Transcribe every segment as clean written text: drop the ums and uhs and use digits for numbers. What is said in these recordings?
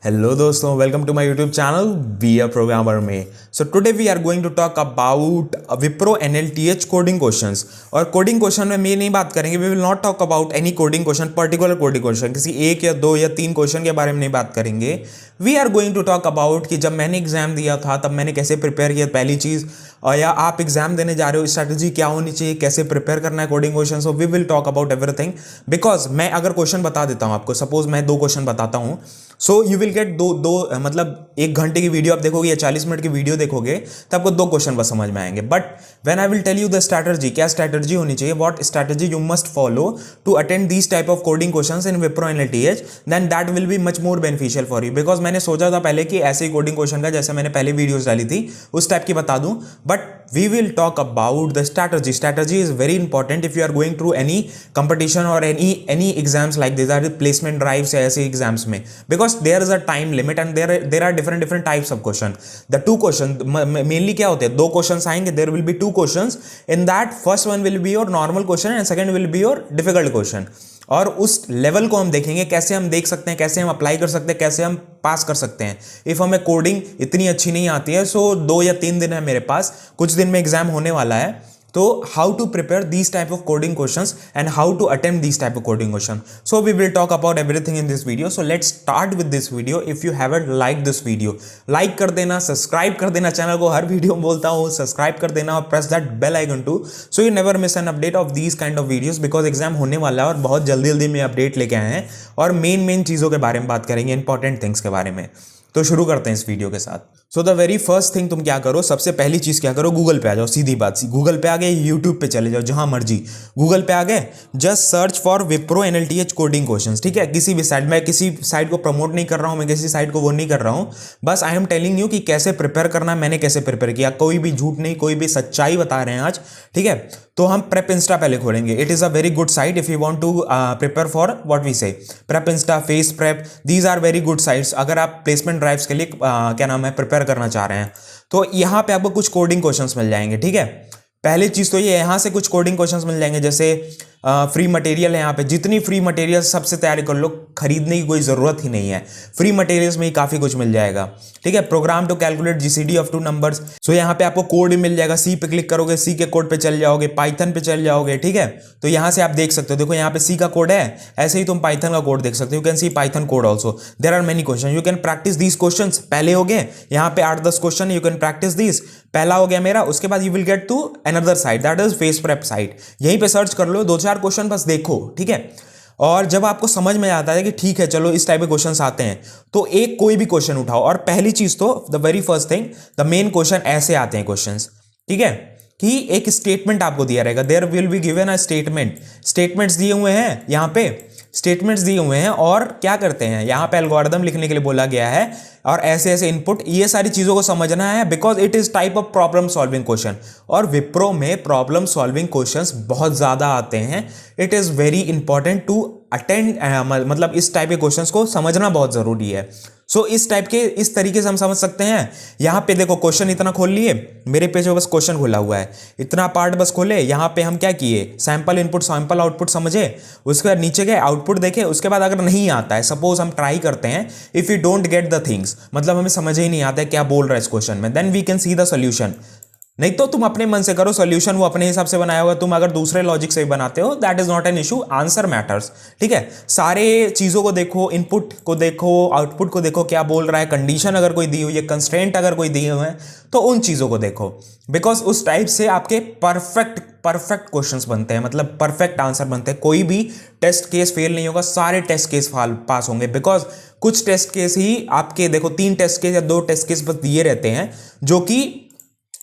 Hello दोस्तों, welcome to my YouTube channel be a programmer में। So today we are going to talk about Wipro NLTH coding questions. और coding question में ये नहीं बात करेंगे, we will not talk about any coding question, particular coding question, किसी एक या दो या तीन क्वेश्चन के बारे में नहीं बात करेंगे। We are going to talk about कि जब मैंने एग्जाम दिया था तब मैंने कैसे प्रिपेयर किया, पहली चीज़, और या आप एग्जाम देने जा रहे हो, स्ट्रैटेजी क्या होनी चाहिए, कैसे प्रिपेयर करना है coding question. So we will talk about everything. Because मैं अगर क्वेश्चन बता देता हूँ आपको, सपोज मैं दो क्वेश्चन बताता हूँ, सो यू विल गेट दो मतलब 1 घंटे की वीडियो आप देखोगे या 40 मिनट की वीडियो देखोगे तो आपको दो क्वेश्चन बस समझ में आएंगे। But when I will tell you the strategy, क्या स्ट्रैटेजी होनी चाहिए, what strategy you must follow to attend these type of coding questions in Wipro NLTH, then that will be much more beneficial for you. Because मैंने सोचा था पहले कि ऐसे ही coding question का, जैसे मैंने पहले वीडियोस डाली थी उस टाइप की बता दूं, but we will talk about the strategy is very important if you are going through any competition or any exams like these are placement drives या ऐसे exams में, because there is a time limit and there are different types of question. The two question mainly क्या होते हैं, दो questions आएंगे, there will be two questions in that, first one will be your normal question and second will be your difficult question. और उस level को हम देखेंगे, कैसे हम देख सकते हैं, कैसे हम अप्लाई कर सकते हैं, कैसे हम पास कर सकते हैं। इफ हमें कोडिंग इतनी अच्छी नहीं आती है, सो 2 या 3 दिन है मेरे पास, कुछ दिन में एग्जाम होने वाला है, तो how to prepare these type of coding questions and how to attempt these type of coding question. So we will talk about everything in this video. So let's start with this video. If you haven't like this video, like कर देना, subscribe कर देना channel को, हर video में बोलता हूँ subscribe कर देना, और press that bell icon too, so you never miss an update of these kind of videos. Because exam होने वाला है और बहुत जल्दी जल्दी में अपडेट लेके आए हैं, और मेन चीज़ों के बारे में बात करेंगे, इंपॉर्टेंट थिंग्स के बारे में। तो शुरू करते हैं इस वीडियो के साथ। So the very first thing तुम क्या करो, सबसे पहली चीज क्या करो, गूगल पे आ जाओ, सीधी बात। गूगल पे आ गए, यूट्यूब पे चले जाओ, जहां मर्जी गूगल पे आ गए, just search for Wipro NLTH coding questions. ठीक है, किसी भी साइट, मैं किसी साइट को प्रमोट नहीं कर रहा हूं, मैं किसी साइट को वो नहीं कर रहा हूं, बस आई एम टेलिंग यू कि कैसे प्रिपेयर करना है, मैंने कैसे प्रिपेयर किया, कोई भी झूठ नहीं, कोई भी सच्चाई बता रहे हैं आज। ठीक है, तो हम प्रेप इंस्टा पहले खोलेंगे। It is a very good site if you want to prepare for what we say, Prep Insta, Face Prep, these are very good sites अगर आप प्लेसमेंट ड्राइव्स के लिए क्या नाम है प्रिपेयर करना चाह रहे हैं। तो यहाँ पे आपको कुछ कोडिंग क्वेश्चंस मिल जाएंगे। ठीक है, पहली चीज तो ये, यहाँ से कुछ कोडिंग क्वेश्चंस मिल जाएंगे, जैसे फ्री मटेरियल है, यहाँ पे जितनी फ्री मटेरियल सबसे तैयारी कर लो, खरीदने की कोई ज़रूरत ही नहीं है, फ्री मटेरियल्स में ही काफ़ी कुछ मिल जाएगा। ठीक है, program to calculate GCD of 2 numbers, so यहाँ पे आपको कोड भी मिल जाएगा, सी पे क्लिक करोगे, सी के कोड पे चल जाओगे, पाइथन पे चल जाओगे। ठीक है, तो यहाँ से आप देख सकते हो, देखो यहाँ पे सी का कोड है, ऐसे ही तुम पाइथन का कोड देख सकते हो, you can see Python code also, there are many question, you can practice these question. पहले हो गए यहाँ पे 8-10 question, you can practice these, पहला हो गया मेरा। उसके बाद you will get to another site, that is FacePrep site, यहीं पे सर्च कर लो, 2-4 क्वेश्चन बस देखो। ठीक है, और जब आपको समझ में आता है कि ठीक है चलो इस टाइप के क्वेश्चंस आते हैं, तो एक कोई भी क्वेश्चन उठाओ, और पहली चीज तो the very first thing, the main question ऐसे आते हैं क्वेश्चंस। ठीक है, कि एक स्टेटमेंट आपको दिया रहेगा, there will be given a statement, statements दिए हुए हैं, यहाँ पे स्टेटमेंट्स दिए हुए हैं, और क्या करते हैं यहाँ पे एल्गोरिथम लिखने के लिए बोला गया है, और ऐसे ऐसे इनपुट, ये सारी चीजों को समझना है, because it is type of problem solving question. और विप्रो में प्रॉब्लम सॉल्विंग क्वेश्चंस बहुत ज्यादा आते हैं। It is very important to attend, मतलब इस टाइप के क्वेश्चंस को समझना बहुत जरूरी है। सो इस टाइप के, इस तरीके से हम समझ सकते हैं। यहाँ पे देखो क्वेश्चन इतना खोल लिए, मेरे पेज पे बस क्वेश्चन खोला हुआ है, इतना पार्ट बस खोले, यहाँ पे हम क्या किए, सैंपल इनपुट सैंपल आउटपुट समझे, उसके बाद नीचे गए आउटपुट देखे, उसके बाद अगर नहीं आता है, सपोज हम ट्राई करते हैं, if you don't get the things, मतलब हमें समझ ही नहीं आता है क्या बोल रहा है इस क्वेश्चन में, then we can see the solution. नहीं तो तुम अपने मन से करो, सॉल्यूशन वो अपने हिसाब से बनाया होगा, तुम अगर दूसरे लॉजिक से भी बनाते हो, that is not an issue, answer matters. ठीक है, सारे चीजों को देखो, इनपुट को देखो, आउटपुट को देखो, क्या बोल रहा है, कंडीशन अगर कोई दी हुई है, कंस्ट्रेंट अगर कोई दिए हुए हैं, तो उन चीजों को देखो, बिकॉज उस टाइप से आपके परफेक्ट क्वेश्चंस बनते हैं, मतलब परफेक्ट आंसर बनते हैं। कोई भी टेस्ट केस फेल नहीं होगा, सारे टेस्ट केस पास होंगे, बिकॉज कुछ टेस्ट केस ही आपके, देखो 3 टेस्ट केस या 2 टेस्ट केस बस दिए रहते हैं, जो कि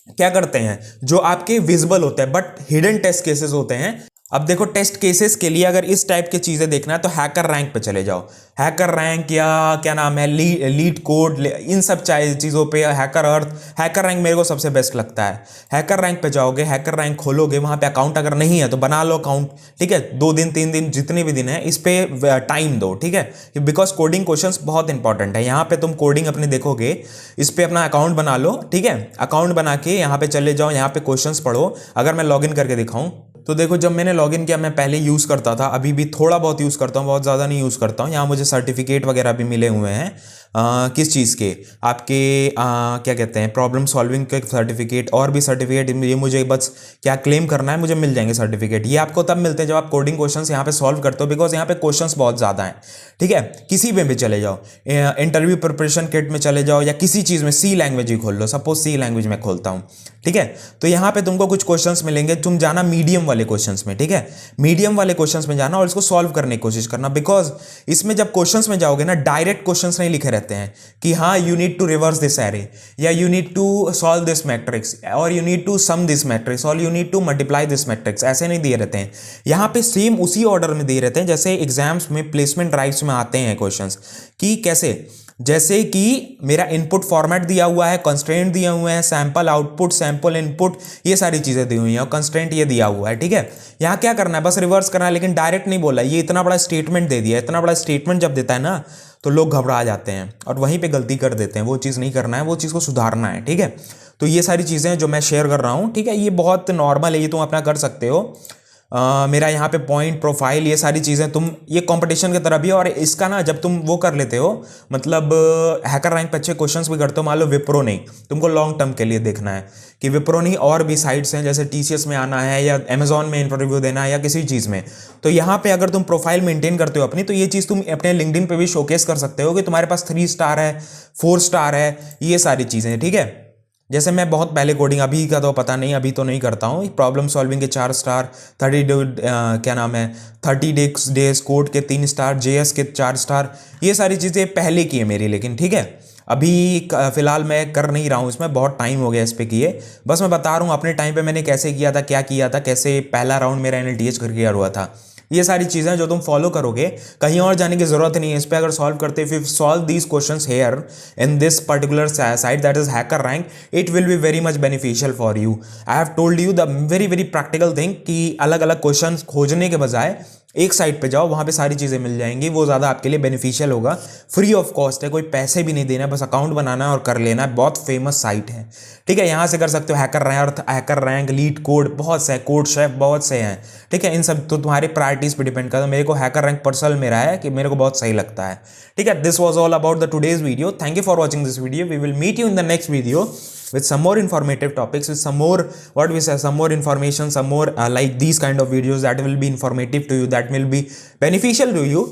क्या करते हैं, जो आपके विजिबल होते हैं, बट हिडन टेस्ट केसेस होते हैं। अब देखो टेस्ट केसेस के लिए अगर इस टाइप की चीजें देखना है तो हैकर रैंक पे चले जाओ, हैकर रैंक या क्या नाम है लीड कोड, इन सब चीज़ों पे, हैकर अर्थ, हैकर रैंक मेरे को सबसे बेस्ट लगता है। हैकर रैंक पे जाओगे, हैकर रैंक खोलोगे, वहाँ पे अकाउंट अगर नहीं है तो बना लो अकाउंट। ठीक है, 2 दिन 3 दिन जितने भी दिन है, इस पे टाइम दो। ठीक है, बिकॉज कोडिंग क्वेश्चंस बहुत इंपॉर्टेंट है। यहाँ पे तुम कोडिंग अपने देखोगे, इस पे अपना अकाउंट बना लो। ठीक है, अकाउंट बना के यहाँ पे चले जाओ, यहाँ पे क्वेश्चंस पढ़ो। अगर मैं लॉगिन करके दिखाऊं तो देखो, जब मैंने लॉगिन किया, मैं पहले यूज़ करता था, अभी भी थोड़ा बहुत यूज़ करता हूँ, बहुत ज़्यादा नहीं यूज़ करता हूँ। यहाँ मुझे सर्टिफिकेट वगैरह भी मिले हुए हैं, किस चीज़ के, आपके क्या कहते हैं, प्रॉब्लम सॉल्विंग के सर्टिफिकेट और भी सर्टिफिकेट, ये मुझे बस क्या क्लेम करना है, मुझे मिल जाएंगे सर्टिफिकेट। ये आपको तब मिलते हैं जब आप कोडिंग क्वेश्चंस यहाँ पे सॉल्व करते हो, बिकॉज यहाँ पे क्वेश्चंस बहुत ज़्यादा हैं, ठीक है। किसी में भी चले जाओ, इंटरव्यू प्रिपरेशन किट में चले जाओ या किसी चीज़ में, सी लैंग्वेज ही खोल लो, सपोज सी लैंग्वेज में खोलता हूँ, ठीक है। तो यहाँ पे तुमको कुछ क्वेश्चंस मिलेंगे, तुम जाना मीडियम वाले क्वेश्चंस में, ठीक है, मीडियम वाले क्वेश्चंस में जाना और इसको सॉल्व करने की कोशिश करना, बिकॉज इसमें जब क्वेश्चंस में जाओगे ना, डायरेक्ट क्वेश्चंस नहीं लिखे रहते हैं कि हाँ you need to reverse this array, या you need to solve this matrix, और you need to sum this matrix, और you need to multiply this matrix, ऐसे नहीं दिए रहते हैं। यहाँ पे सेम उसी ऑर्डर में दिए रहते हैं जैसे एग्जाम्स में प्लेसमेंट ड्राइव्स में आते हैं क्वेश्चंस, कि कैसे, जैसे कि मेरा इनपुट फॉर्मेट दिया हुआ है, कंस्ट्रेंट दिए हुए हैं, सैंपल आउटपुट, सैंपल इनपुट, ये सारी चीज़ें दी हुई हैं और कंस्ट्रेंट ये दिया हुआ है, ठीक है। यहाँ क्या करना है, बस रिवर्स करना है, लेकिन डायरेक्ट नहीं बोला, ये इतना बड़ा स्टेटमेंट दे दिया। इतना बड़ा स्टेटमेंट जब देता है ना, तो लोग घबरा जाते हैं और वहीं पे गलती कर देते हैं। वो चीज़ नहीं करना है, वो चीज़ को सुधारना है, ठीक है। तो ये सारी चीज़ें जो मैं शेयर कर रहा हूँ, ठीक है, ये बहुत नॉर्मल है, ये तुम अपना कर सकते हो। मेरा यहाँ पे पॉइंट, प्रोफाइल, ये सारी चीज़ें तुम, ये कंपटीशन की तरह भी है। और इसका ना जब तुम वो कर लेते हो, मतलब हैकर रैंक पे अच्छे क्वेश्चंस भी करते हो, मान लो विप्रो नहीं, तुमको लॉन्ग टर्म के लिए देखना है कि विप्रो नहीं और भी साइट्स हैं, जैसे TCS में आना है या अमेजॉन में इंटरव्यू देना है या किसी चीज़ में, तो यहाँ पे अगर तुम प्रोफाइल मेंटेन करते हो अपनी, तो ये चीज़ तुम अपने लिंक्डइन पे भी शोकेस कर सकते हो कि तुम्हारे पास 3 स्टार है, 4 स्टार है, ये सारी चीज़ें, ठीक है। जैसे मैं बहुत पहले कोडिंग, अभी का तो पता नहीं, अभी तो नहीं करता हूँ, प्रॉब्लम सॉल्विंग के 4 स्टार, 30 डेज कोड के 3 स्टार, JS के 4 स्टार, ये सारी चीज़ें पहले की है मेरी, लेकिन ठीक है अभी फिलहाल मैं कर नहीं रहा हूँ इसमें, बहुत टाइम हो गया इस पे किए। बस मैं बता रहा हूँ अपने टाइम पे मैंने कैसे किया था, क्या किया था, कैसे पहला राउंड मेरा NLTH कर क्लियर हुआ था। ये सारी चीज़ें जो तुम फॉलो करोगे, कहीं और जाने की जरूरत नहीं है। इस पे अगर सॉल्व करते, if you solve these questions here in this particular site that is hacker rank, it will be very much beneficial for you. I have told you the very very practical thing कि अलग अलग question खोजने के बजाय एक site पे जाओ, वहाँ पे सारी चीज़ें मिल जाएंगी, वो ज़्यादा आपके लिए बेनिफिशियल होगा। फ्री ऑफ कॉस्ट है, कोई पैसे भी नहीं देना, बस अकाउंट बनाना है और कर लेना है। बहुत फेमस साइट है, ठीक है। यहाँ से कर सकते हो हैकर रैंक, और हैकर रैंक, लीड कोड, बहुत से कोड शेफ, बहुत से हैं, ठीक है। इन सब तो तुम्हारी प्रायोरिटीज पे डिपेंड करता है। मेरे को हैकर रैंक पर्सनल मेरा है कि मेरे को बहुत सही लगता है, ठीक है। This was all about the today's video. Thank you for watching this video. We will meet you in the next video with some more informative topics, with some more, what we say, some more information, some more like these kind of videos that will be informative to you, that will be beneficial to you.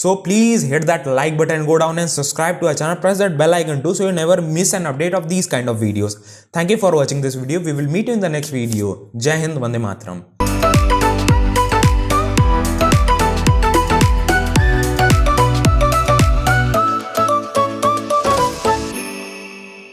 So please hit that like button, go down and subscribe to our channel, press that bell icon too, so you never miss an update of these kind of videos. Thank you for watching this video. We will meet you in the next video. Jai Hind, Vande Mataram.